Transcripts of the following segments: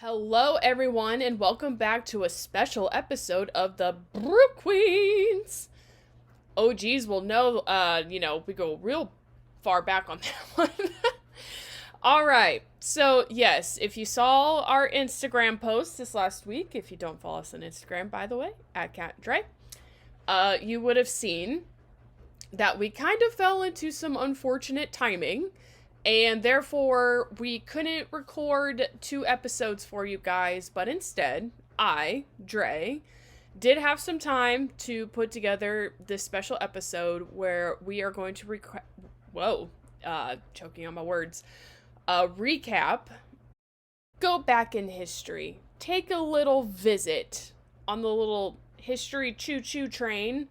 Hello, everyone, and welcome back to a special episode of the Brew Queens. OGs will know, we go real far back on that one. All right, so yes, if you saw our Instagram post this last week, if you don't follow us on Instagram, by the way, at Kat&Dre, you would have seen that we kind of fell into some unfortunate timing. And therefore, we couldn't record 2 episodes for you guys, but instead, Dre, did have some time to put together this special episode where we are going to choking on my words, recap, go back in history, take a little visit on the little history choo-choo train,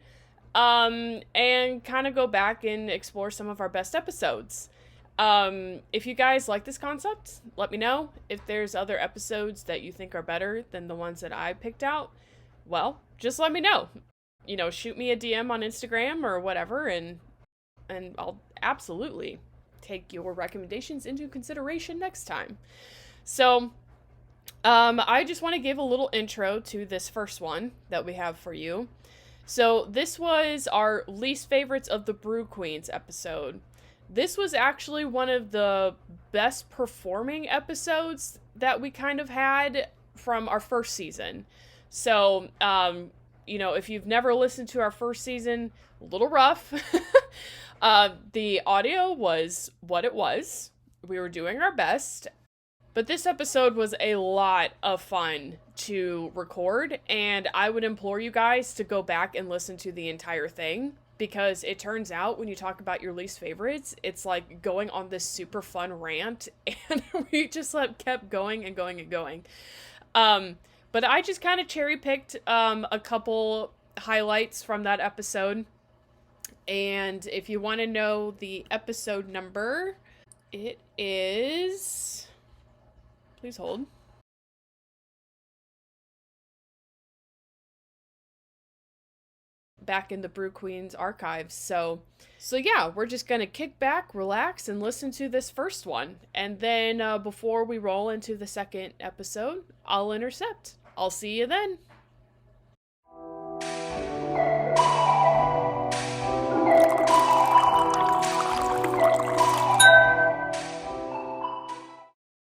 and kind of go back and explore some of our best episodes. If you guys like this concept, let me know. If there's other episodes that you think are better than the ones that I picked out, well, just let me know. Shoot me a DM on Instagram or whatever, and I'll absolutely take your recommendations into consideration next time. So, I just want to give a little intro to this first one that we have for you. So, this was our least favorites of the Brew Queens episode. This was actually one of the best performing episodes that we kind of had from our first season. So, if you've never listened to our first season, a little rough. The audio was what it was. We were doing our best. But this episode was a lot of fun to record, and I would implore you guys to go back and listen to the entire thing. Because it turns out when you talk about your least favorites, it's like going on this super fun rant, and we just kept going and going and going. But I just kind of cherry picked a couple highlights from that episode. And if you want to know the episode number, it is... Please hold. Back in the Brew Queens archives. So yeah, we're just gonna kick back, relax, and listen to this first one. And then before we roll into the second episode, I'll intercept. I'll see you then.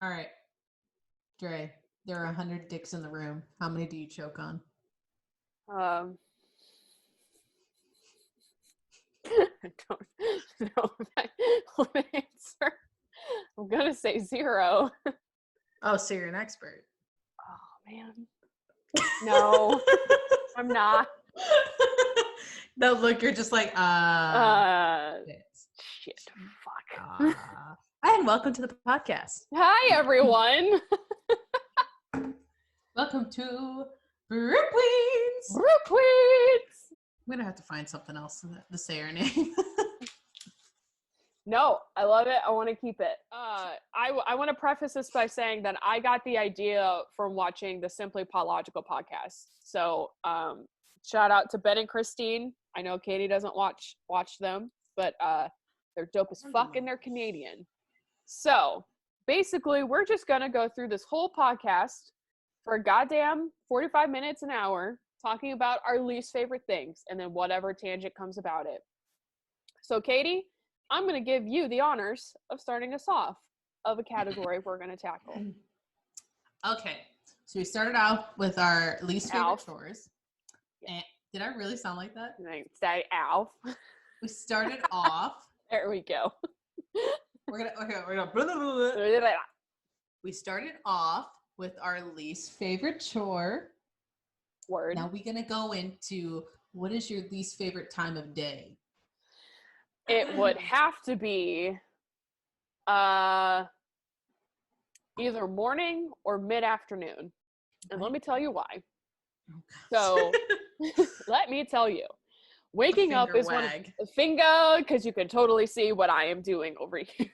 All right, Dre, there are 100 dicks in the room. How many do you choke on? I don't know if I would answer. I'm gonna say 0. Oh, so you're an expert. Oh, man. No, I'm not. No, look, you're just like, shit, fuck. And welcome to the podcast. Hi, everyone. Welcome to Brew Queens. Brew Queens. I'm gonna have to find something else to say her name. No, I love it. I want to keep it. I want to preface this by saying that I got the idea from watching the Simply Podlogical podcast. So, shout out to Ben and Christine. I know Katie doesn't watch them, but they're dope as fuck and they're Canadian. So, basically, we're just gonna go through this whole podcast for a goddamn 45 minutes, an hour, talking about our least favorite things, and then whatever tangent comes about it. So, Katie, I'm going to give you the honors of starting us off of a category we're going to tackle. Okay, so we started out with our least favorite chores. And did I really sound like that? Say Alf. We started off. There we go. We're gonna. We started off with our least favorite chore. Word. Now we're gonna go into what is your least favorite time of day? It would have to be either morning or mid-afternoon. Okay. And let me tell you why. Oh, so let me tell you. Waking up is one finger, because you can totally see what I am doing over here.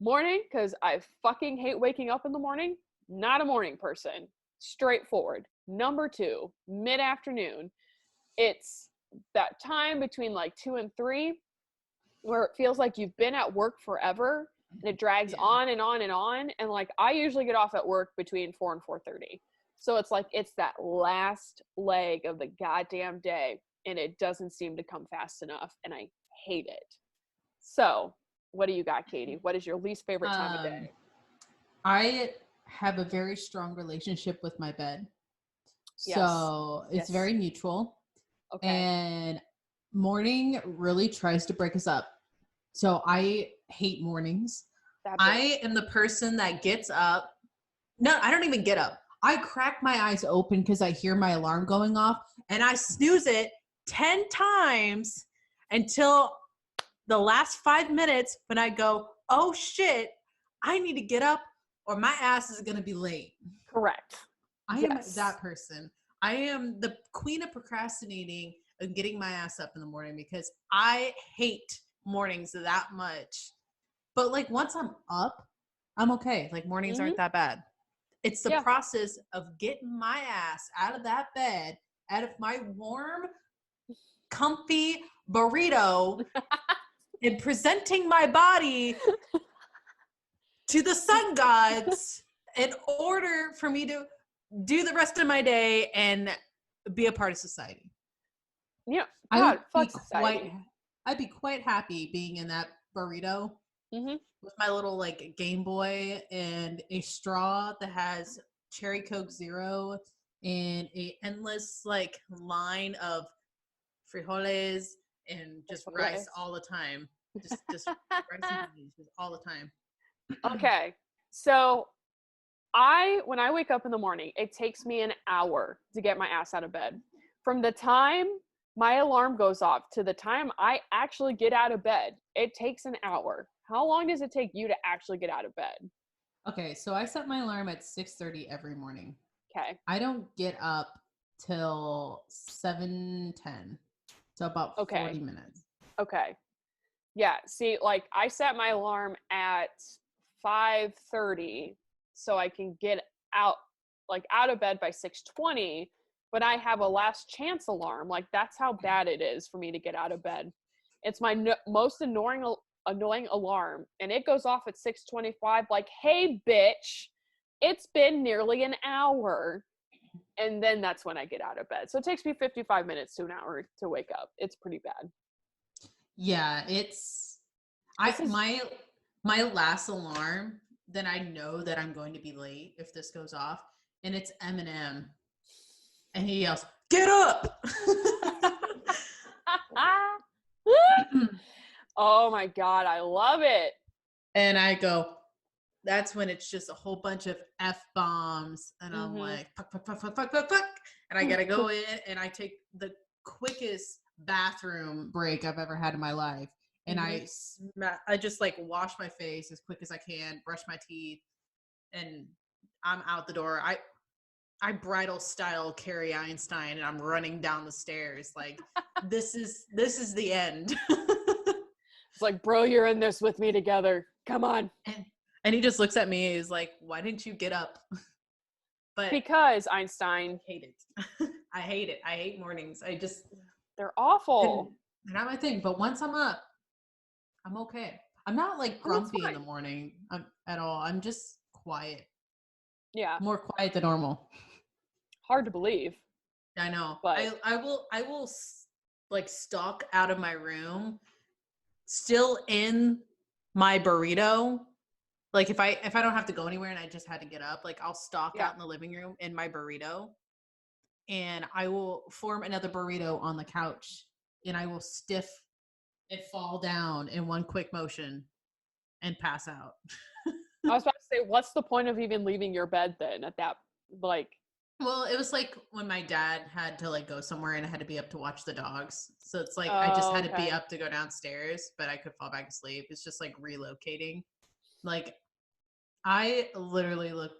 Morning, because I fucking hate waking up in the morning. Not a morning person. Straightforward. Number 2, mid-afternoon. It's that time between like 2 and 3 where it feels like you've been at work forever And it drags on and on and on. And like, I usually get off at work between 4 and 4:30. So it's like, it's that last leg of the goddamn day. And it doesn't seem to come fast enough. And I hate it. So what do you got, Katie? What is your least favorite time of day? I have a very strong relationship with my bed. So it's very mutual. Okay. And morning really tries to break us up. So I hate mornings. I am the person that gets up. No, I don't even get up. I crack my eyes open because I hear my alarm going off and I snooze it 10 times until the last 5 minutes when I go, oh shit, I need to get up or my ass is going to be late. Correct. I am that person. I am the queen of procrastinating and getting my ass up in the morning because I hate mornings that much. But like once I'm up, I'm okay. Like mornings aren't that bad. It's the process of getting my ass out of that bed, out of my warm, comfy burrito and presenting my body to the sun gods in order for me to do the rest of my day and be a part of society. Yeah, God, I'd be quite happy being in that burrito with my little like Game Boy and a straw that has cherry Coke Zero and a endless like line of frijoles and just rice all the time. Just rice and beans all the time. Okay, so when I wake up in the morning, it takes me an hour to get my ass out of bed. From the time my alarm goes off to the time I actually get out of bed, it takes an hour. How long does it take you to actually get out of bed? Okay, so I set my alarm at 6:30 every morning. Okay. I don't get up till 7:10. So about 40 minutes. Okay. Yeah, see, like I set my alarm at 5:30 so I can get out of bed by 6:20, but I have a last chance alarm. Like that's how bad it is for me to get out of bed. It's my most annoying alarm, and it goes off at 6:25 like, "Hey bitch, it's been nearly an hour." And then that's when I get out of bed. So it takes me 55 minutes to an hour to wake up. It's pretty bad. Yeah, my last alarm, then I know that I'm going to be late if this goes off, and it's Eminem, and he yells, "Get up!" Oh my God, I love it. And I go, that's when it's just a whole bunch of F-bombs, and I'm like, fuck, fuck, fuck, fuck, fuck, fuck, fuck, and I gotta go in, and I take the quickest bathroom break I've ever had in my life. And I just like wash my face as quick as I can, brush my teeth, and I'm out the door. I bridal style Carrie Einstein, and I'm running down the stairs. Like this is the end. It's like, bro, you're in this with me together. Come on. And he just looks at me. He's like, "Why didn't you get up?" But because Einstein. I hate it. I hate it. I hate mornings. They're awful. They're not my thing. But once I'm up, I'm okay. I'm not like grumpy in the morning at all. I'm just quiet. Yeah. More quiet than normal. Hard to believe. I know. But I will like stalk out of my room, still in my burrito. Like if I don't have to go anywhere and I just had to get up, like I'll stalk out in the living room in my burrito, and I will form another burrito on the couch, and I will stiff and fall down in one quick motion and pass out. I was about to say, what's the point of even leaving your bed then at that, like? Well, it was like when my dad had to like go somewhere and I had to be up to watch the dogs. So it's like I just had to be up to go downstairs, but I could fall back asleep. It's just like relocating. Like I literally look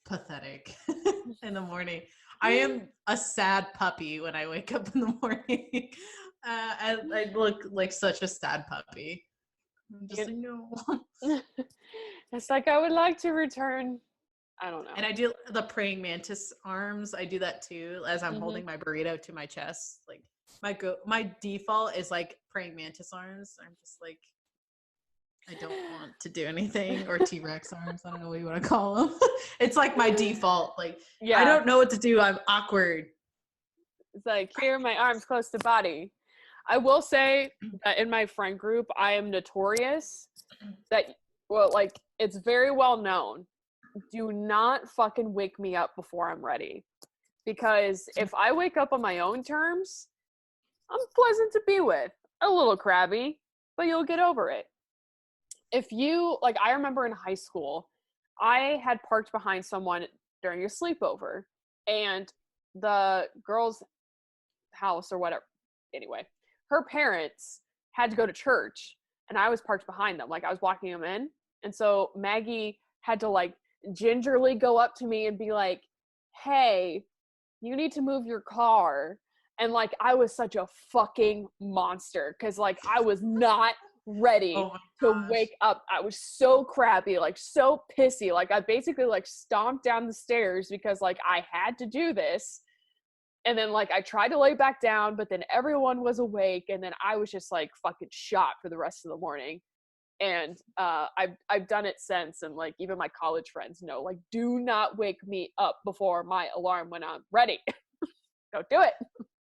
pathetic in the morning. I am a sad puppy when I wake up in the morning. I look like such a sad puppy. I'm just like, no. It's like, I would like to return. I don't know. And I do the praying mantis arms. I do that too as I'm holding my burrito to my chest. Like my default is like praying mantis arms. I'm just like, I don't want to do anything, or T-Rex arms. I don't know what you want to call them. It's like my default. Like, I Yeah. don't know what to do. I'm awkward. It's like, here are my arms close to body. I will say that in my friend group, I am notorious that, well, like, it's very well known. Do not fucking wake me up before I'm ready. Because if I wake up on my own terms, I'm pleasant to be with. A little crabby, but you'll get over it. If you, like, I remember in high school, I had parked behind someone during a sleepover, and the girl's house or whatever, anyway, her parents had to go to church, and I was parked behind them. Like, I was walking them in. And so Maggie had to, like, gingerly go up to me and be like, hey, you need to move your car. And, like, I was such a fucking monster because, like, I was not ready Oh my to gosh. wake up. I was so crappy, like, so pissy. Like, I basically, like, stomped down the stairs because, like, I had to do this. And then, like, I tried to lay back down, but then everyone was awake, and then I was just, like, fucking shot for the rest of the morning. And I've done it since, and, like, even my college friends know, like, do not wake me up before my alarm when I'm ready. Don't do it.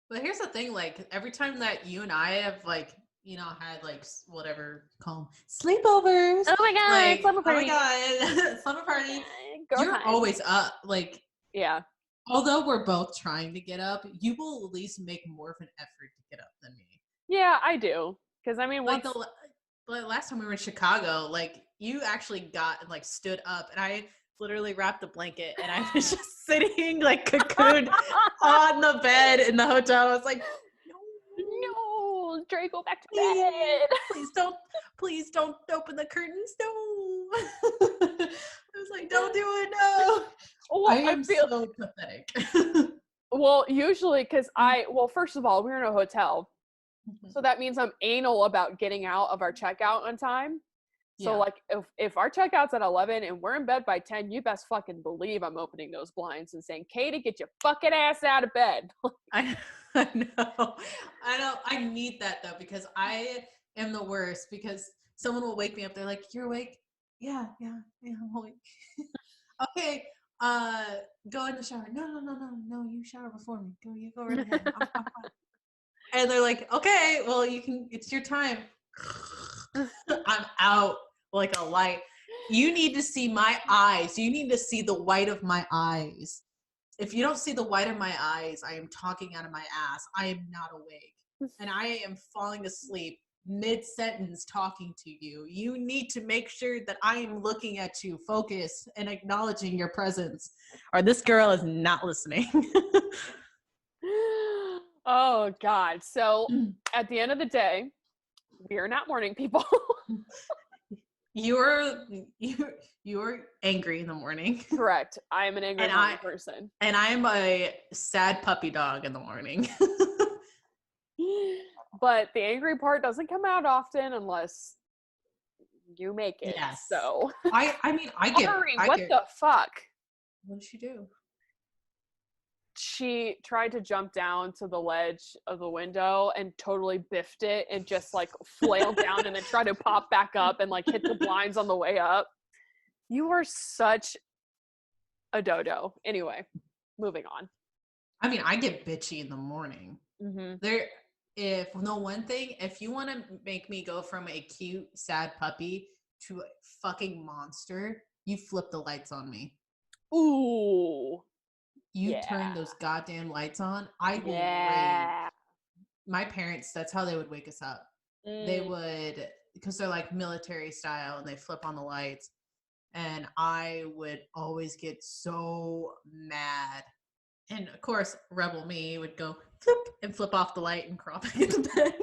But here's the thing, like, every time that you and I have, like, had, like, whatever, call them sleepovers. Oh my god, Like, slumber oh my party. God, slumber party. Girl You're time. always up. Like, Yeah. although we're both trying to get up, you will at least make more of an effort to get up than me. Yeah, I do. Because, I mean, Like, once. last time we were in Chicago, like, you actually got and, like, stood up, and I literally wrapped a blanket, and I was just sitting, like, cocooned on the bed in the hotel. I was like, no, No, Dre, go back to please, bed. please don't open the curtains. No. I was like, don't do it. No. I Well, I am feel. so pathetic. Well, usually, because well, first of all, we're in a hotel. So that means I'm anal about getting out of our checkout on time. So, Yeah. like, if our checkout's at 11 and we're in bed by 10, you best fucking believe I'm opening those blinds and saying, Katie, get your fucking ass out of bed. I, I know. I need that though, because I am the worst, because someone will wake me up. They're like, you're awake? Yeah, I'm awake. Okay, go in the shower. No, you shower before me. You go right ahead. I'm fine. And they're like, okay, well, it's your time. I'm out like a light. You need to see my eyes. You need to see the white of my eyes. If you don't see the white of my eyes, I am talking out of my ass. I am not awake. And I am falling asleep mid-sentence talking to you. You need to make sure that I am looking at you, focus, and acknowledging your presence. Or this girl is not listening. Oh, God. So at the end of the day, we are not morning people. You're angry in the morning. Correct. I am an angry morning person. And I'm a sad puppy dog in the morning. But the angry part doesn't come out often unless you make it. Yes. So I mean, I get Ari, I what get, the fuck? what did she do? She tried to jump down to the ledge of the window and totally biffed it and just, like, flailed down and then tried to pop back up and, like, hit the blinds on the way up. You are such a dodo. Anyway, moving on. I mean, I get bitchy in the morning. Mm-hmm. One thing, if you want to make me go from a cute, sad puppy to a fucking monster, you flip the lights on me. Ooh. You turn those goddamn lights on, I will rage. Yeah. My parents, that's how they would wake us up. They would, because they're like military style, and they flip on the lights. And I would always get so mad. And of course, rebel me would go flip and flip off the light and crawl back into bed.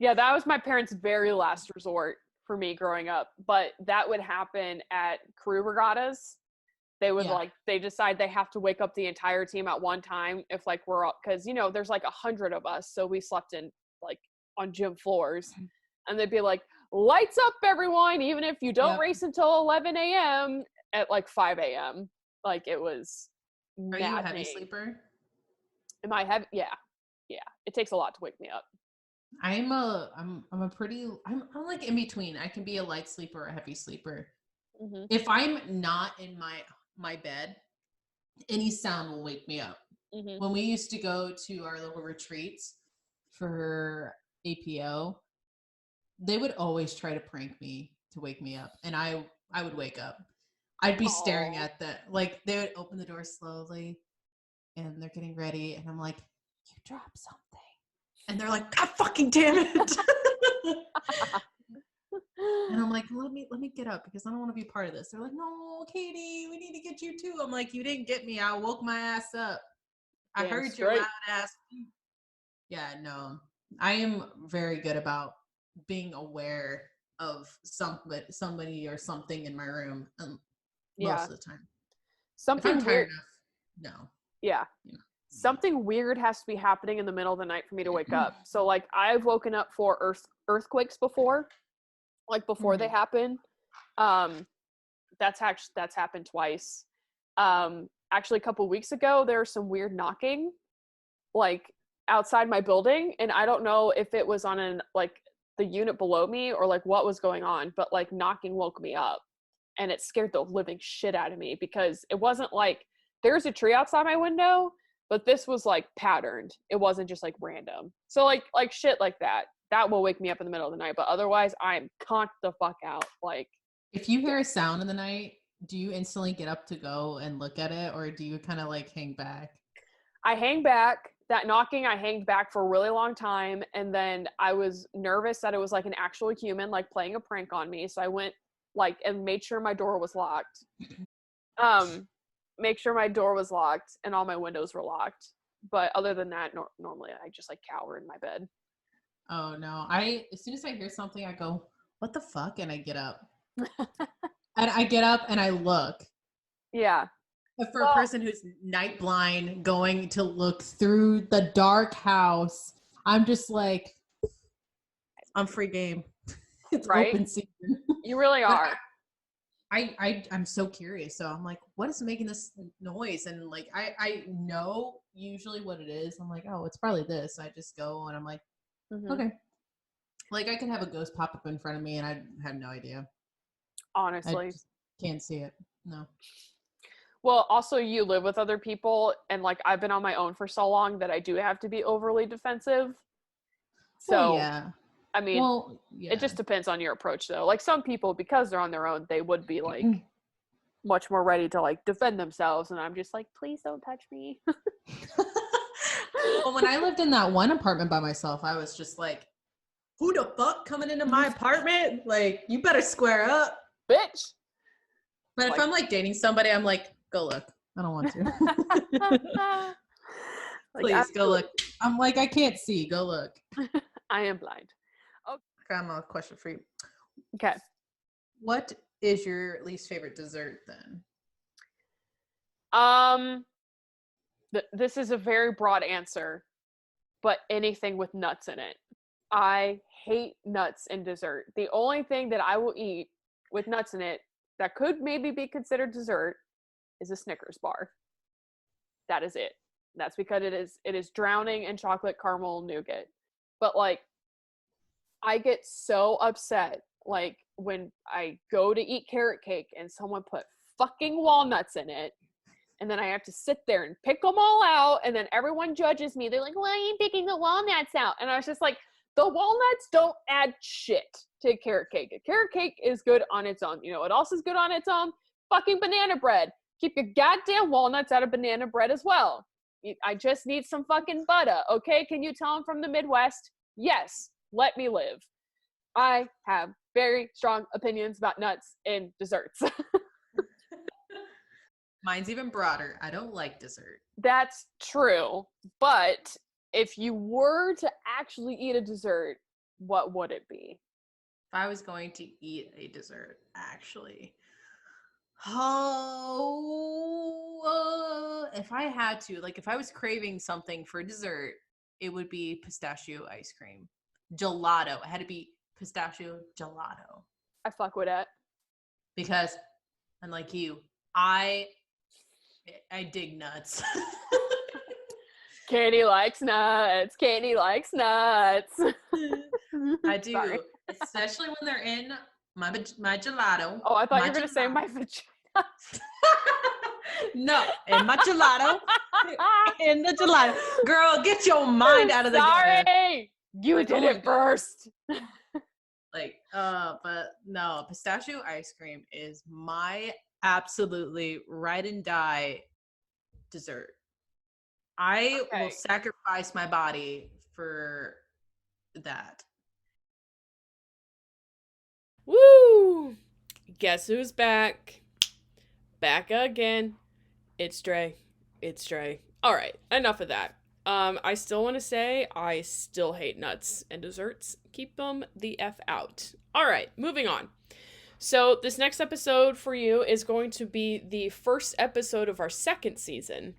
Yeah, that was my parents' very last resort for me growing up. But that would happen at crew regattas. They would they decide they have to wake up the entire team at one time if, like, we're all, because, there's like 100 of us, so we slept in, like, on gym floors, and they'd be like, lights up, everyone, even if you don't race until 11 a.m. at like 5 a.m. Like, it was maddening. Are you a heavy sleeper? Am I heavy? Yeah. It takes a lot to wake me up. I'm like in between. I can be a light sleeper or a heavy sleeper. Mhm. If I'm not in my bed, any sound will wake me up. Mhm. When we used to go to our little retreats for APO, they would always try to prank me to wake me up, and I would wake up. I'd be staring Aw. at the like they would open the door slowly, and they're getting ready, and I'm like, "You dropped something," and they're like, "God fucking damn it!" And I'm like, let me get up because I don't want to be part of this. They're like, "No, Katie, we need to get you too." I'm like, "You didn't get me. I woke my ass up. I Damn heard your loud straight. ass." Yeah, no, I am very good about being aware of somebody or something in my room most Yeah. of the time. If I'm Something tired weird. enough, no, Yeah. you know, Something weird has to be happening in the middle of the night for me to wake up. So like I've woken up for earthquakes before, like before they Mhm. happen. That's happened twice. Actually a couple weeks ago there was some weird knocking like outside my building, and I don't know if it was on an like the unit below me or like what was going on, but like knocking woke me up, and it scared the living shit out of me because it wasn't like there's a tree outside my window, but this was like patterned. It wasn't just like random. So like shit like that will wake me up in the middle of the night, but otherwise I'm conked the fuck out. Like If you hear a sound in the night, do you instantly get up to go and look at it, or do you kind of like hang back? I hang back. That knocking, I hanged back for a really long time. And then I was nervous that it was like an actual human, like playing a prank on me. So I went like and made sure my door was locked. Um, make sure my door was locked and all my windows were locked. But other than that, normally I just like cower in my bed. Oh no, I as soon as I hear something, I go, "What the fuck?" and I get up. And I get up and I look. Yeah. But for a Well, person who's night blind going to look through the dark house, I'm just like, I'm free game. It's right? open season. You really But are. I'm so curious. So I'm like, what is making this noise? And like I know usually what it is. I'm like, oh, it's probably this. I just go and I'm like, Hmm. okay. Like I could have a ghost pop up in front of me and I have no idea. I Honestly. just can't see it. No. Well, also you live with other people and like I've been on my own for so long that I do have to be overly defensive. Well, So, yeah. I mean, Well, it yeah. just depends on your approach though. Like some people because they're on their own, they would be like much more ready to like defend themselves and I'm just like, "Please don't touch me." Well, when I lived in that one apartment by myself, I was just like, who the fuck coming into my apartment? Like, you better square up. Bitch. But if Like I'm like dating somebody, I'm like, go look. I don't want to. like Please go absolutely. look. I'm like, I can't see. Go look. I am blind. Oh, Okay, I have a question for you. okay. What is your least favorite dessert then? Um this is a very broad answer, but anything with nuts in it. I hate nuts in dessert. The only thing that I will eat with nuts in it that could maybe be considered dessert is a Snickers bar. That is it. That's because it is drowning in chocolate caramel nougat. But like I get so upset like when I go to eat carrot cake and someone put fucking walnuts in it and then I have to sit there and pick them all out and then everyone judges me. They're like, "Why are you picking the walnuts out?" And I was just like, "The walnuts don't add shit to a carrot cake. A carrot cake is good on its own. You know what else is good on its own? Fucking banana bread. Keep your goddamn walnuts out of banana bread as well. I just need some fucking butter, okay? Can you tell I'm from the Midwest? Yes, let me live." I have very strong opinions about nuts in desserts. Mine's even broader. I don't like dessert. That's true. But if you were to actually eat a dessert, what would it be? If I was going to eat a dessert, actually, oh, if I had to, like, if I was craving something for dessert, it would be pistachio ice cream, gelato. It had to be pistachio gelato I fuck with it. because, unlike you, I I dig nuts. Katie likes nuts. Katie likes nuts. I do, Sorry. especially when they're in my gelato. Oh, I thought My you were going to say gelato. my vagina. No, in my gelato. In the gelato. Girl, get your mind out of the gutter. Sorry. You Like, did oh my it first. Like, but no, pistachio ice cream is my absolutely ride and die dessert. I will Okay. sacrifice my body for that. Woo! Guess who's back? Back again. It's Dre. It's Dre. All right, enough of that. I still want to say I still hate nuts and desserts. Keep them the F out. All right, moving on. So, this next episode for you is going to be the first episode of our second season.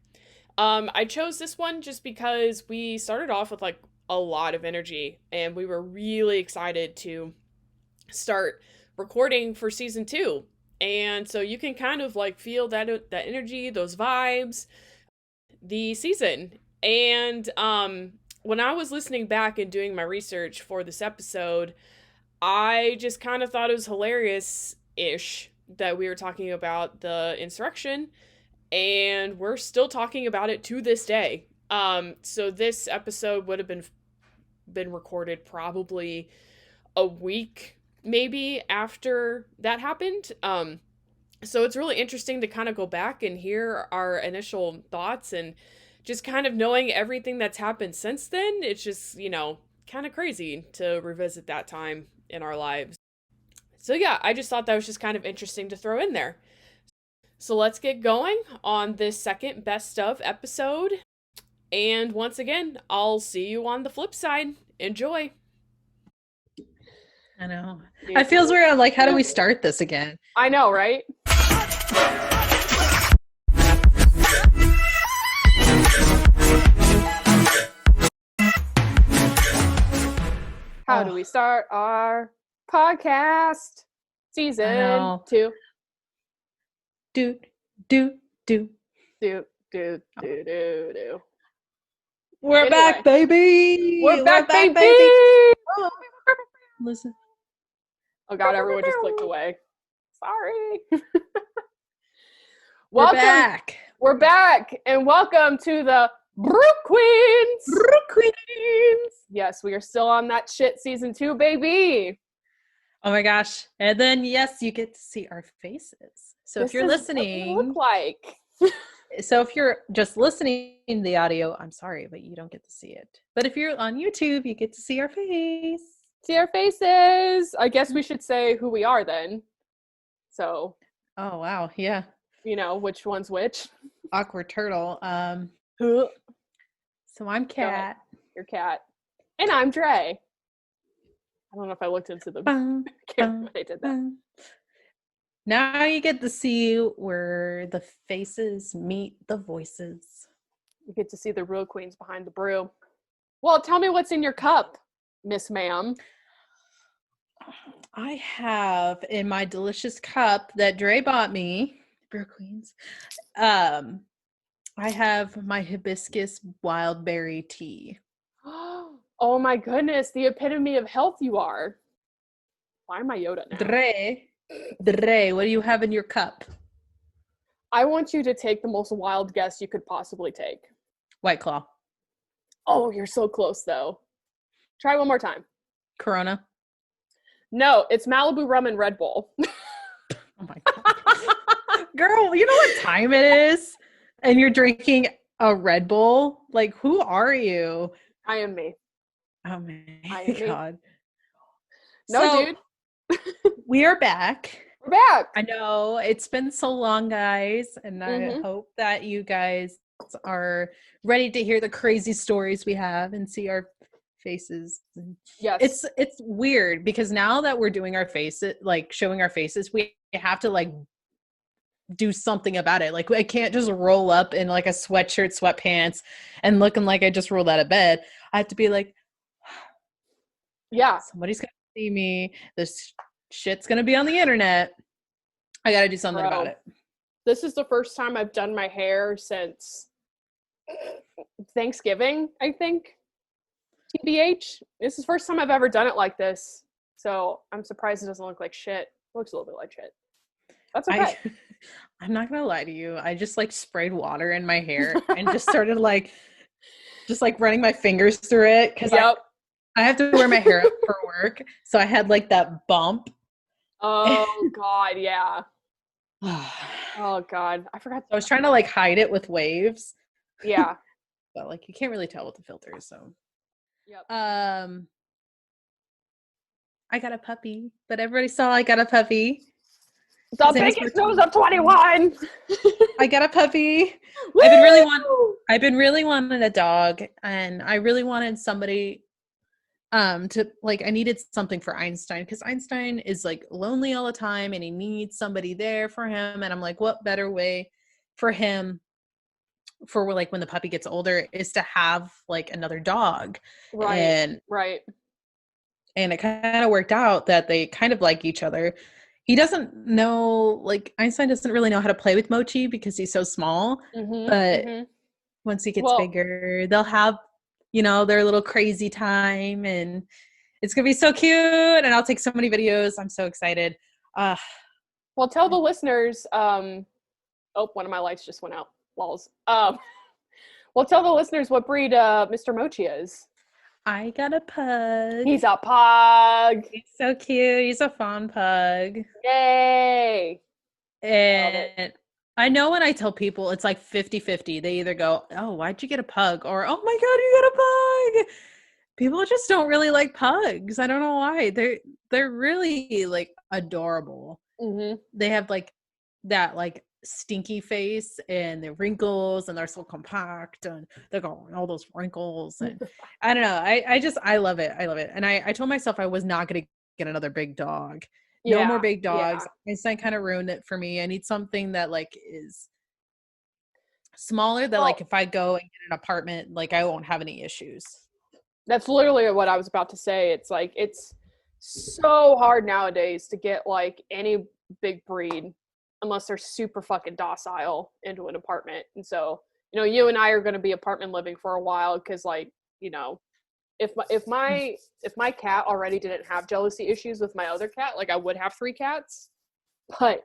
I chose this one just because we started off with like a lot of energy and we were really excited to start recording for season 2. And so you can kind of like feel that energy, those vibes, the season. And when I was listening back and doing my research for this episode, I just kind of thought it was hilarious-ish that we were talking about the insurrection, and we're still talking about it to this day. So this episode would have been recorded probably a week maybe after that happened. So it's really interesting to kind of go back and hear our initial thoughts and just kind of knowing everything that's happened since then. It's just, kind of crazy to revisit that time in our lives. So yeah, I just thought that was just kind of interesting to throw in there. So let's get going on this second best of episode. And once again, I'll see you on the flip side. Enjoy. I know. I feels weird. I'm like, how do we start this again? I know, right? How do we start our podcast? Season 2. Do. We're Anyway. back, baby. We're back, baby. Oh, listen. Oh God, everyone just clicked away. Sorry. We're back. We're back, and welcome to the Brew Queens. Brew Queens. Yes, we are still on that shit season 2, baby. Oh my gosh. And then yes, you get to see our faces. So if you're listening, what we look like. So if you're just listening to the audio, I'm sorry, but you don't get to see it. But if you're on YouTube, you get to see our face. See our faces. I guess we should say who we are then. So. Oh wow, yeah. Which one's which. Awkward turtle. So I'm Kat. You're Kat. And I'm Dre. I don't know if I looked into the camera when I did that. Now you get to see where the faces meet the voices. You get to see the real queens behind the brew. Well, tell me what's in your cup, Miss Ma'am. I have in my delicious cup that Dre bought me, Brew Queens. I have my hibiscus wild berry tea. Oh my goodness, the epitome of health you are. Why am I Yoda now? Dre, what do you have in your cup? I want you to take the most wild guess you could possibly take. White Claw. Oh, you're so close though. Try one more time. Corona. No, it's Malibu rum and Red Bull. Oh my God. Girl, you know what time it is? And you're drinking a Red Bull? Like, who are you? I am me. Oh my God. No, dude. We are back. We're back. I know it's been so long, guys, and I hope that you guys are ready to hear the crazy stories we have and see our faces. Yes. It's weird because now that we're doing our faces, like showing our faces, we have to like do something about it. Like I can't just roll up in like a sweatshirt, sweatpants and looking like I just rolled out of bed. I have to be like, yeah, somebody's gonna see me. This shit's gonna be on the internet. I gotta do something about it. This is the first time I've done my hair since Thanksgiving, I think. TBH. This is the first time I've ever done it like this. So I'm surprised it doesn't look like shit. It looks a little bit like shit. That's okay. I'm not gonna lie to you. I just like sprayed water in my hair and just started like running my fingers through it because Yep. I have to wear my hair up for work. So I had like that bump. Oh God, yeah. So Oh God, I forgot. I was trying to like hide it with waves, Yeah. but like you can't really tell with the filters. So Yep. I got a puppy, but everybody saw I got a puppy. The biggest news of 21. I got a puppy. Woo! I've been really wanting a dog, and I really wanted somebody to like I needed something for Einstein because Einstein is like lonely all the time and he needs somebody there for him. And I'm like, what better way for him for like when the puppy gets older is to have like another dog. Right. Right. And it kind of worked out that they kind of like each other. He doesn't know, like Einstein doesn't really know how to play with Mochi because he's so small. But once he gets bigger, they'll have, their little crazy time, and it's gonna be so cute. And I'll take so many videos. I'm so excited. Well, tell the listeners. Oh, one of my lights just went out. Lols. Well, tell the listeners what breed Mr. Mochi is. I got a pug. He's a pug. He's so cute. He's a fawn pug. Yay. And I know when I tell people it's like 50-50. They either go, oh, why'd you get a pug? Or, oh my God, you got a pug. People just don't really like pugs. I don't know why. They're really like adorable. They have like that like stinky face and the wrinkles, and they're so compact, and they got all those wrinkles, and I don't know. I love it. I love it. And I told myself I was not going to get another big dog. No more big dogs. Einstein kind of ruined it for me. I need something that like is smaller, that like if I go and get an apartment, like I won't have any issues. That's literally what I was about to say. It's like it's so hard nowadays to get like any big breed unless they're super fucking docile into an apartment. And so, you and I are going to be apartment living for a while because like, if my cat already didn't have jealousy issues with my other cat, like I would have 3 cats. But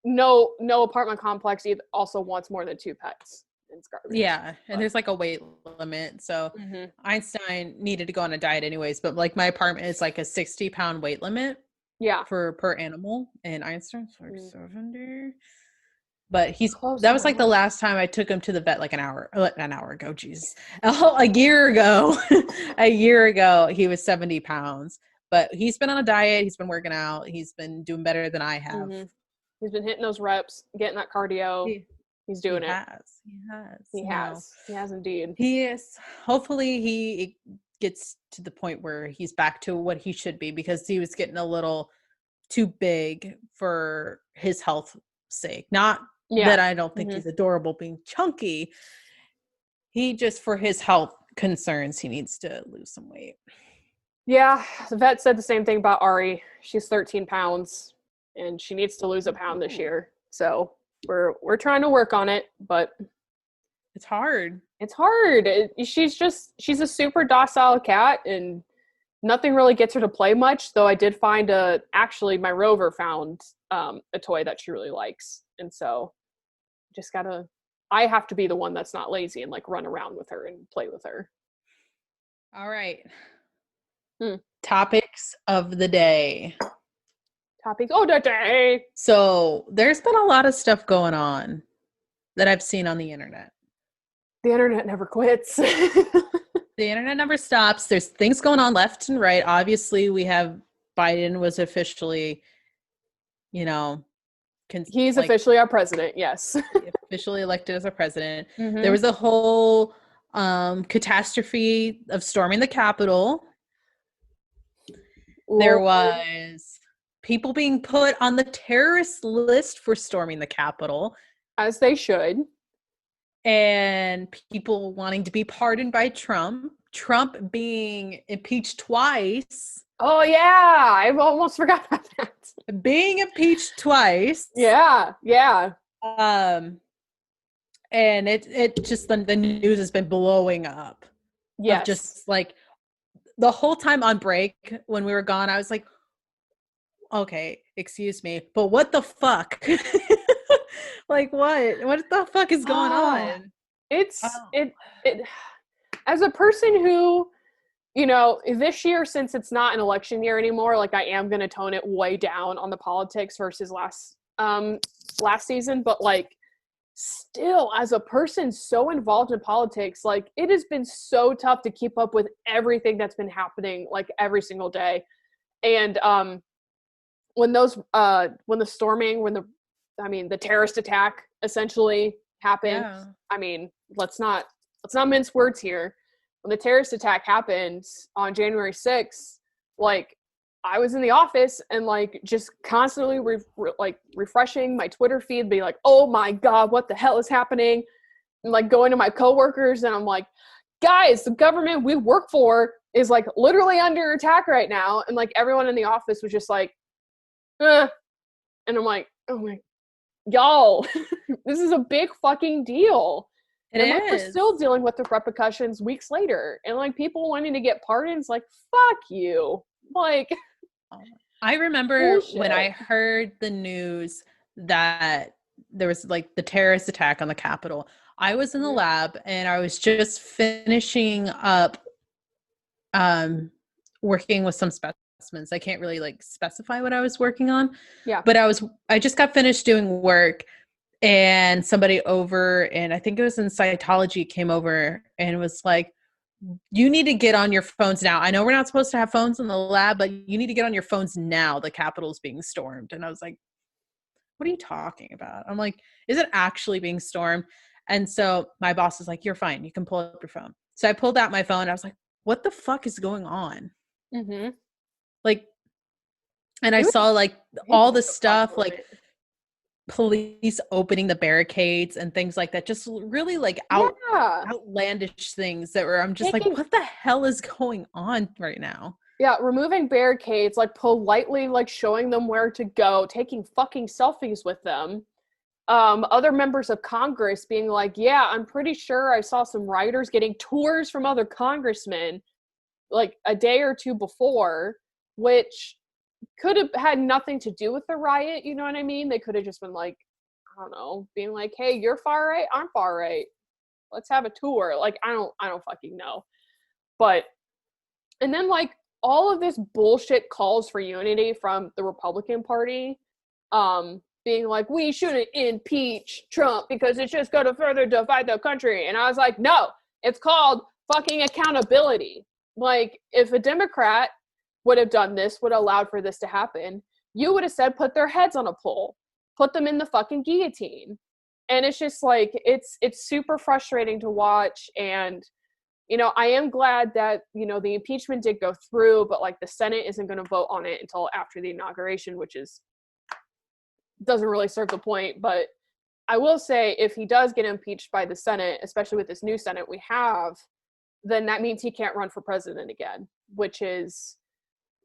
no apartment complex also wants more than 2 pets. It's garbage. Yeah, and there's like a weight limit. So Einstein needed to go on a diet anyways, but like my apartment is like a 60-pound weight limit. Yeah. For per animal, and Einstein's like 70. But that was like the last time I took him to the vet, like an hour ago. Jeez, a year ago. A year ago, he was 70 pounds. But he's been on a diet. He's been working out. He's been doing better than I have. He's been hitting those reps, getting that cardio. He's doing it. He has indeed. He is. Hopefully, he gets to the point where he's back to what he should be, because he was getting a little too big for his health sake. Not that I don't think he's adorable being chunky. He just, for his health concerns, he needs to lose some weight. Yeah, the vet said the same thing about Ari. She's 13 pounds and she needs to lose a pound this year. So we're trying to work on it, but it's hard. It's hard. She's a super docile cat, and nothing really gets her to play much, though I did find actually my Rover found a toy that she really likes. And so I have to be the one that's not lazy and like run around with her and play with her. All right. Topics of the day. Topics of the day. So there's been a lot of stuff going on that I've seen on the internet. The internet never quits. The internet never stops. There's things going on left and right. Obviously, we have Biden was officially, he's officially our president. Yes. Officially elected as our president. There was a whole catastrophe of storming the Capitol. There was people being put on the terrorist list for storming the Capitol. As they should. And people wanting to be pardoned by Trump. Trump being impeached twice. Oh, yeah. I almost forgot about that. Being impeached twice. Yeah. And and it just the news has been blowing up of Yes. just like the whole time on break when we were gone, I was like, okay, excuse me, but what the fuck? Like what the fuck is going Ah, on? it's Oh. it as a person who, this year, since it's not an election year anymore, like I am gonna tone it way down on the politics versus last season, but like still as a person so involved in politics, like it has been so tough to keep up with everything that's been happening like every single day. And when the storming, the terrorist attack essentially happened. Yeah. I mean, let's not mince words here. When the terrorist attack happened on January 6th, like I was in the office and like just constantly refreshing my Twitter feed, be like, "Oh my god, what the hell is happening?" And like going to my coworkers and I'm like, "Guys, the government we work for is like literally under attack right now." And like everyone in the office was just like, and I'm like, oh my, y'all, this is a big fucking deal. It And like we're is. still dealing with the repercussions weeks later. And like people wanting to get pardons, like, fuck you. Like, I remember when I bullshit. heard the news that there was like the terrorist attack on the Capitol. I was in the Mhm. lab and I was just finishing up um working with some specimens. I can't really like specify what I was working on, Yeah. but I just got finished doing work and somebody over and I think it was in cytology came over and was like, you need to get on your phones now. I know we're not supposed to have phones in the lab, but you need to get on your phones now. The Capitol's being stormed. And I was like, what are you talking about? I'm like, is it actually being stormed? And so my boss is like, you're fine. You can pull up your phone. So I pulled out my phone. I was like, what the fuck is going on? Mm-hmm. Like, and I It was saw like big all what the the fuck stuff, was like it? police opening the barricades and things like that. Just really like Yeah. outlandish things that were, I'm just like, Taking what the hell is going on right now? Yeah, removing barricades, like politely like showing them where to go, taking fucking selfies with them. Other members of Congress being like, yeah, I'm pretty sure I saw some writers getting tours from other congressmen like a day or two before, which could have had nothing to do with the riot. You know what I mean? They could have just been like, I don't know, being like, hey, you're far right, I'm far right. Let's have a tour. Like, I don't fucking know. But and then like all of this bullshit calls for unity from the Republican Party, being like, we shouldn't impeach Trump because it's just going to further divide the country. And I was like, no, it's called fucking accountability. Like, if a Democrat would have done this, would have allowed for this to happen, you would have said, put their heads on a pole, put them in the fucking guillotine. And it's just like, it's super frustrating to watch. And I am glad that, the impeachment did go through, but like the Senate isn't going to vote on it until after the inauguration, which is doesn't really serve the point. But I will say if he does get impeached by the Senate, especially with this new Senate we have, then that means he can't run for president again, which is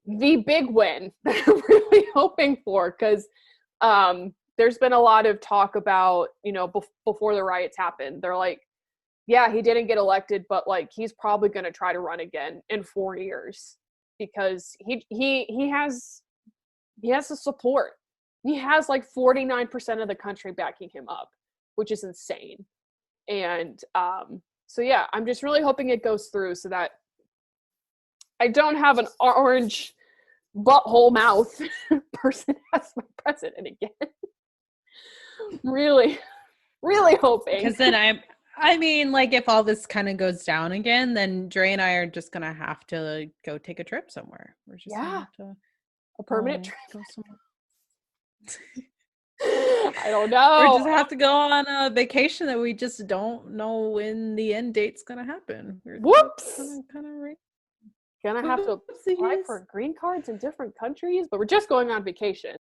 the big win that I'm really hoping for. Because there's been a lot of talk about, before the riots happened, they're like, yeah, he didn't get elected, but like he's probably going to try to run again in 4 years because he has the support. He has like 49% of the country backing him up, which is insane. And so yeah, I'm just really hoping it goes through so that I don't have an orange butthole mouth person as my president again. Really, really hoping. Because then I mean, like if all this kind of goes down again, then Dre and I are just gonna have to go take a trip somewhere. We're just gonna Yeah, have to a permanent go somewhere. I don't Or know. just have to go on a vacation that we just don't know when the end date's gonna happen. We're Whoops. kind of right. Gonna have to apply Whoopsies. for green cards in different countries, but we're just going on vacation.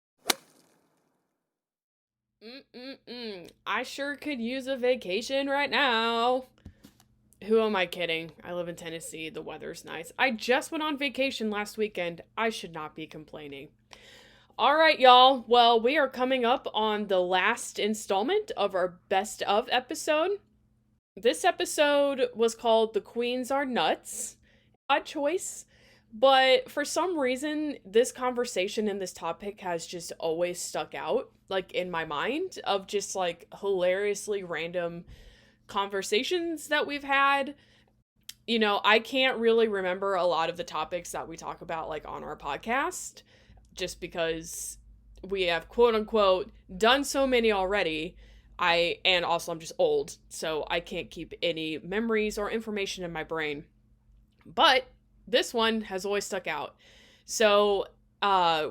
I sure could use a vacation right now. Who am I kidding? I live in Tennessee. The weather's nice. I just went on vacation last weekend. I should not be complaining. All right, y'all. Well, we are coming up on the last installment of our best of episode. This episode was called The Queens Are Nuts. Odd choice, but for some reason, this conversation and this topic has just always stuck out, like in my mind, of just like hilariously random conversations that we've had. I can't really remember a lot of the topics that we talk about like on our podcast just because we have quote unquote done so many already. And also I'm just old, so I can't keep any memories or information in my brain. But this one has always stuck out. So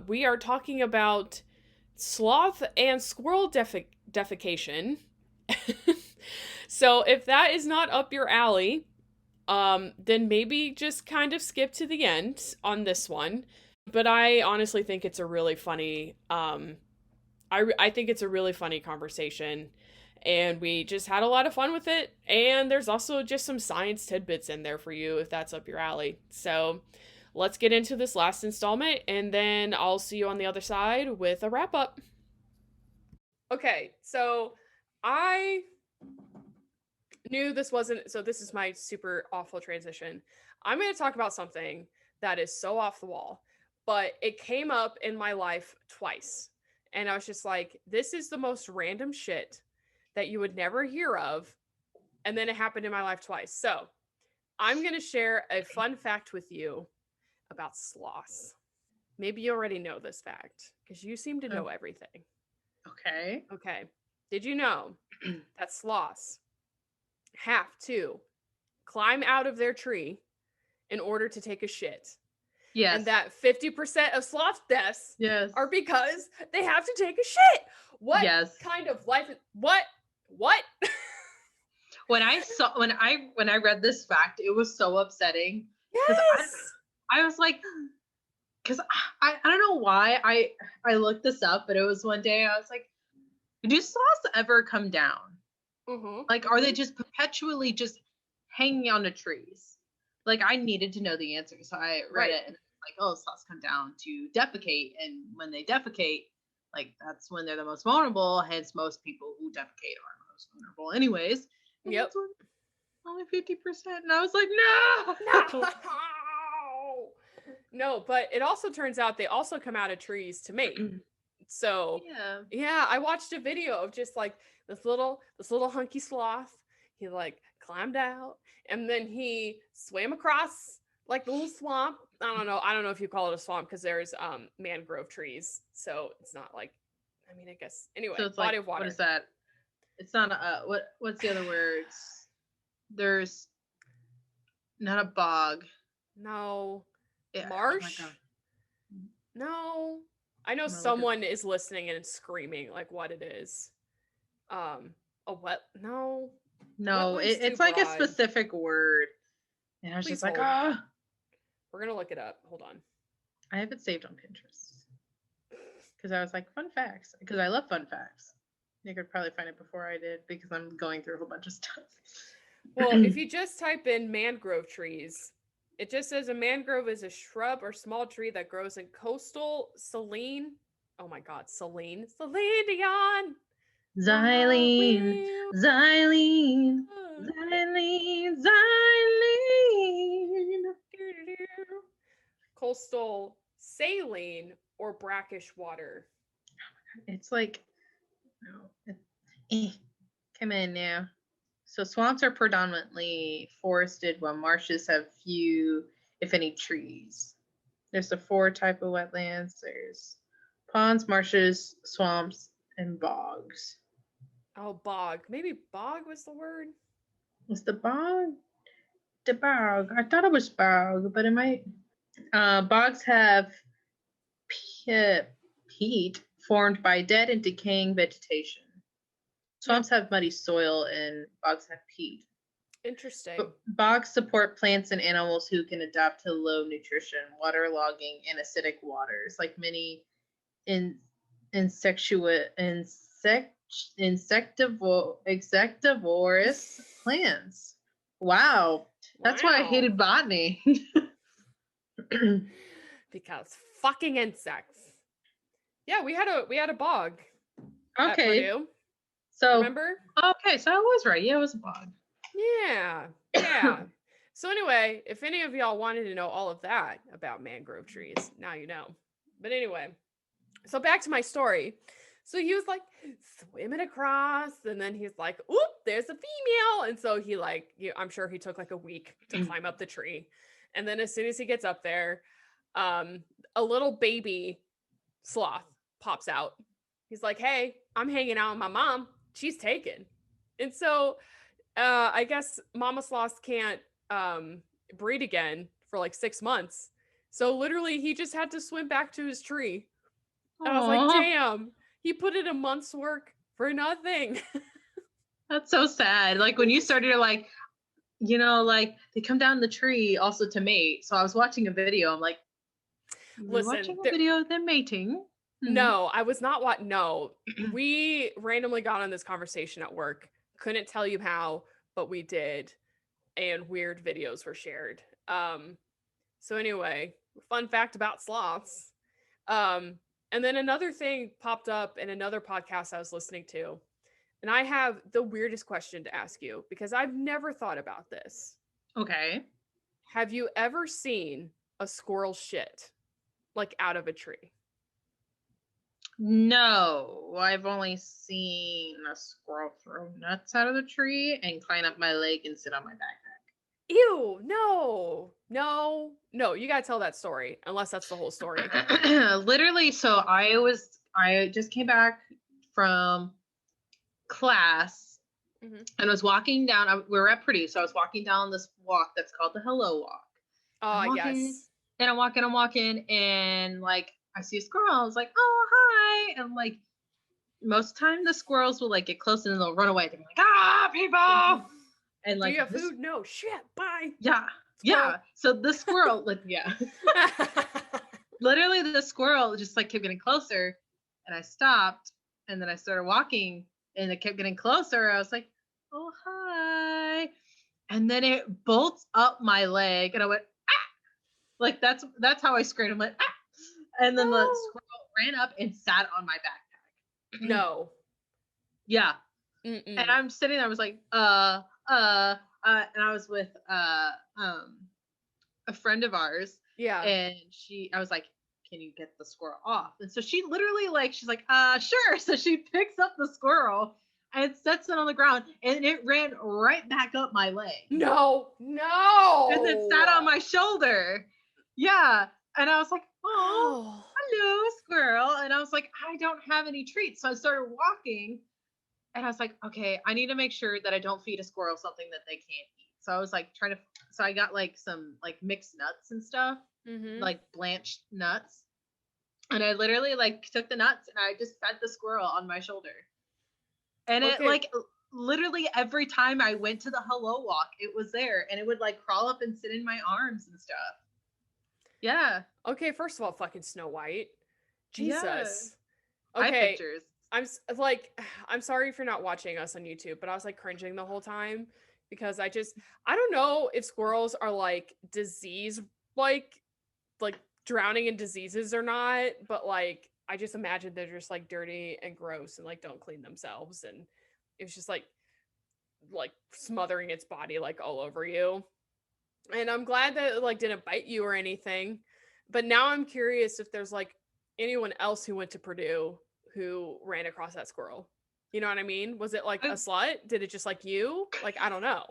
we are talking about sloth and squirrel defecation. So if that is not up your alley, then maybe just kind of skip to the end on this one. But I honestly think it's a really funny, I think it's a really funny conversation, and we just had a lot of fun with it. And there's also just some science tidbits in there for you if that's up your alley. So let's get into this last installment, and then I'll see you on the other side with a wrap up. Okay, so I knew this wasn't, so this is my super awful transition. I'm going to talk about something that is so off the wall, but it came up in my life twice. And I was just like, this is the most random shit that you would never hear of. And then it happened in my life twice. So I'm going to share a fun fact with you about sloths. Maybe you already know this fact because you seem to know everything. Okay. Okay. Did you know that sloths have to climb out of their tree in order to take a shit? Yes. And that 50% of sloth deaths Yes. are because they have to take a shit. What Yes. kind of life? What? When I read this fact, it was so upsetting. Yes. I was like, because I don't know why I looked this up, but it was one day I was like, do sloths ever come down? Mm-hmm. Like, are they just perpetually just hanging on to trees? Like, I needed to know the answer, so I read it, and like, oh, sloths come down to defecate, and when they defecate, like that's when they're the most vulnerable. Hence, most people who defecate are most vulnerable, anyways. And Yep. Only 50%, and I was like, no. No, but it also turns out they also come out of trees to mate. So yeah, I watched a video of just like this little hunky sloth. He like climbed out and then he swam across like the little swamp. I don't know if you call it a swamp because there's mangrove trees. So it's not like, I mean, I guess anyway, so it's body like, of water. What is that? It's not what's the other words? There's not a bog. No. Yeah. Marsh? Oh no. I know someone is listening and screaming like what it is. A wet? No. No, it's like broad. A specific word. And I was just like, ah. We're gonna look it up. Hold on. I have it saved on Pinterest because I was like, fun facts, because I love fun facts. You could probably find it before I did because I'm going through a whole bunch of stuff. Well, if you just type in mangrove trees, it just says a mangrove is a shrub or small tree that grows in coastal saline. Oh my God, saline. Dion. Xylene. Coastal saline or brackish water. It's like, come in now. So swamps are predominantly forested while marshes have few, if any, trees. There's the 4 type of wetlands. There's ponds, marshes, swamps, and bogs. Oh, bog. Maybe bog was the word? Was the bog? The bog. I thought it was bog, but it might. Bogs have peat formed by dead and decaying vegetation. Swamps have muddy soil and bogs have peat. Interesting. Bogs support plants and animals who can adapt to low nutrition, waterlogging, and acidic waters, like many insectivorous plants. Wow. That's why I hated botany. Because fucking insects. Yeah, we had a bog at Okay. Purdue. So, Remember? okay, so I was right. Yeah, it was a bog. Yeah. Yeah. So anyway, if any of y'all wanted to know all of that about mangrove trees, now you know. But anyway, so back to my story. So he was like swimming across, and then he's like, "Oop, there's a female!" And so he like, I'm sure he took like a week to climb up the tree, and then as soon as he gets up there, um, a little baby sloth pops out. He's like, "Hey, I'm hanging out with my mom. She's taken," and so I guess mama sloths can't breed again for like 6 months. So literally, he just had to swim back to his tree. And I was like, Aww, damn, he put in a month's work for nothing. that's so sad. Like when you started, you're like, like they come down the tree also to mate. So I was watching a video. I'm like, you're Listen, watching a video of them mating. no, I was not what. No, we randomly got on this conversation at work. Couldn't tell you how, but we did. And weird videos were shared. So anyway, fun fact about sloths. And then another thing popped up in another podcast I was listening to. And I have the weirdest question to ask you because I've never thought about this. Okay. Have you ever seen a squirrel shit like out of a tree? No, I've only seen a squirrel throw nuts out of the tree and climb up my leg and sit on my backpack. Ew, no, no, no. You gotta tell that story, unless that's the whole story. Literally, so I just came back from class and was walking down. We were at Purdue, so I was walking down this walk that's called the Hello Walk. I'm walking, Yes. and I'm walking, and like I see a squirrel. I was like, "Oh, hi!" And like most time, the squirrels will like get close and then they'll run away. They're like, "Ah, people!" And like, do you have food? No, shit. Bye. yeah, Squirrel. yeah. So the squirrel, like, yeah, literally the squirrel just like kept getting closer, and I stopped, and then I started walking, and it kept getting closer. I was like, "Oh, hi!" And then it bolts up my leg, and I went, "Ah!" Like that's how I screamed. I went, "Ah!" And then the squirrel ran up and sat on my backpack. No. Yeah. Mm-mm. And I'm sitting there, I was like, and I was with a friend of ours. Yeah. And I was like, "Can you get the squirrel off?" And so she literally she's like, sure. So she picks up the squirrel and sets it on the ground, and it ran right back up my leg. No. And then sat on my shoulder. Yeah. And I was like, "Oh, hello, squirrel." And I was like, "I don't have any treats." So I started walking. And I was like, "Okay, I need to make sure that I don't feed a squirrel something that they can't eat." So I was like so I got like some like mixed nuts and stuff, like blanched nuts. And I literally like took the nuts and I just fed the squirrel on my shoulder. And it like literally every time I went to the Hello Walk, it was there, and it would like crawl up and sit in my arms and stuff. Yeah. Okay, first of all, fucking Snow White. Jesus. Yeah. I Okay. have pictures. I'm sorry for not watching us on YouTube, but I was like cringing the whole time because I don't know if squirrels are like disease like drowning in diseases or not, but like I just imagine they're just like dirty and gross and like don't clean themselves, and it was just like smothering its body like all over you. And I'm glad that it like didn't bite you or anything. But now I'm curious if there's like anyone else who went to Purdue who ran across that squirrel. You know what I mean? Was it like a slut? Did it just like you? Like, I don't know.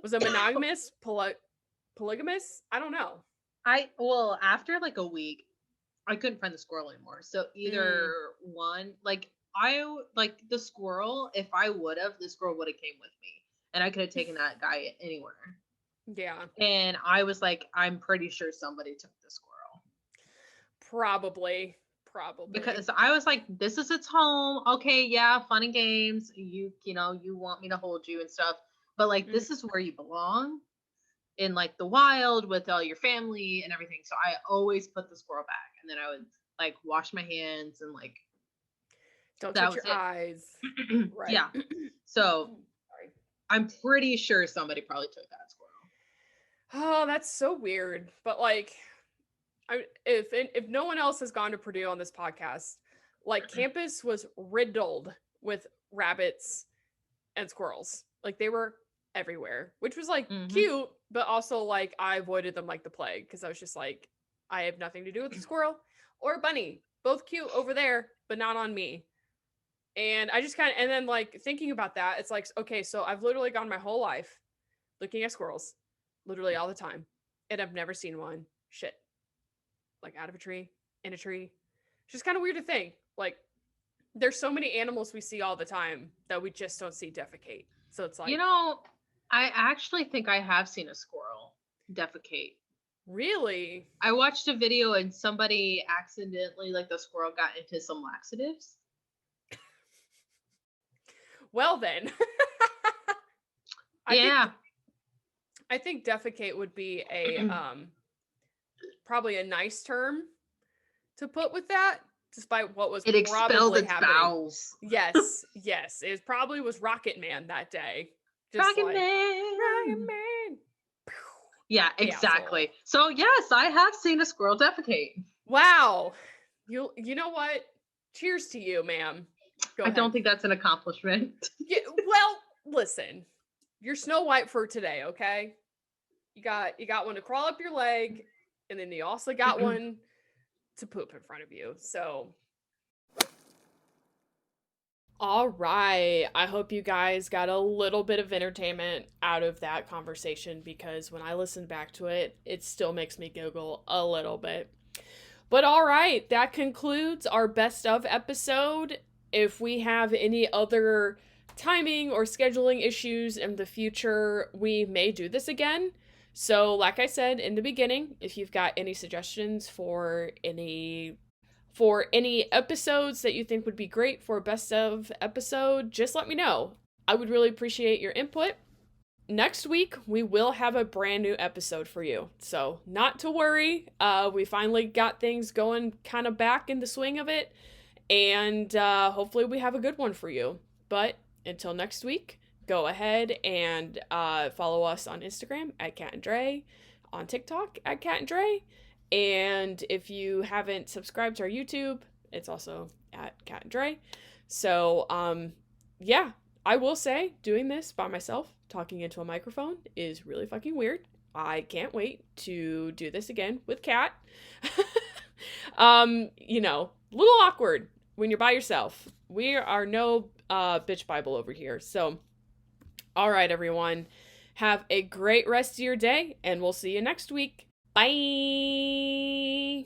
Was it monogamous? Polygamous? I don't know. Well, after like a week, I couldn't find the squirrel anymore. So either one, like the squirrel, if I would have, the squirrel would have came with me, and I could have taken that guy anywhere. Yeah. And I was like, I'm pretty sure somebody took the squirrel. Probably. Because I was like, this is its home. Okay, yeah, fun and games. You want me to hold you and stuff. But like, this is where you belong in like the wild with all your family and everything. So I always put the squirrel back, and then I would like wash my hands and like don't touch your eyes. Right. Yeah. So sorry. I'm pretty sure somebody probably took that squirrel. Oh, that's so weird. But like, If no one else has gone to Purdue on this podcast, like campus was riddled with rabbits and squirrels. Like they were everywhere, which was like cute, but also like I avoided them like the plague because I was just like, I have nothing to do with the squirrel or bunny. Both cute over there, but not on me. And I just kind of, and then like thinking about that, it's like, okay, so I've literally gone my whole life looking at squirrels, literally all the time, and I've never seen one shit like out of a tree, in a tree. It's just kind of weird to think. Like, there's so many animals we see all the time that we just don't see defecate. So it's like, I actually think I have seen a squirrel defecate. Really? I watched a video and somebody accidentally, like the squirrel got into some laxatives. Well then. I think defecate would be a probably a nice term to put with that, despite what was it expelled its happening. Bowels. Yes. It probably was Rocket Man that day. Rocket Man. Yeah, exactly. So yes, I have seen a squirrel defecate. Wow. You know what? Cheers to you, ma'am. I don't think that's an accomplishment. Yeah, well, listen. You're Snow White for today, okay? You got one to crawl up your leg, and then you also got one to poop in front of you. So all right. I hope you guys got a little bit of entertainment out of that conversation, because when I listen back to it, it still makes me giggle a little bit. But all right, that concludes our best of episode. If we have any other timing or scheduling issues in the future, we may do this again. So like I said in the beginning, if you've got any suggestions for any episodes that you think would be great for a best of episode, just let me know. I would really appreciate your input. Next week, we will have a brand new episode for you. So not to worry. We finally got things going kind of back in the swing of it. And hopefully we have a good one for you. But until next week, go ahead and follow us on Instagram at Kat&Dre, on TikTok at Kat&Dre. And if you haven't subscribed to our YouTube, it's also at Kat&Dre. So, yeah, I will say doing this by myself, talking into a microphone, is really fucking weird. I can't wait to do this again with Kat. You know, a little awkward when you're by yourself. We are no bitch Bible over here. So, all right, everyone. Have a great rest of your day, and we'll see you next week. Bye!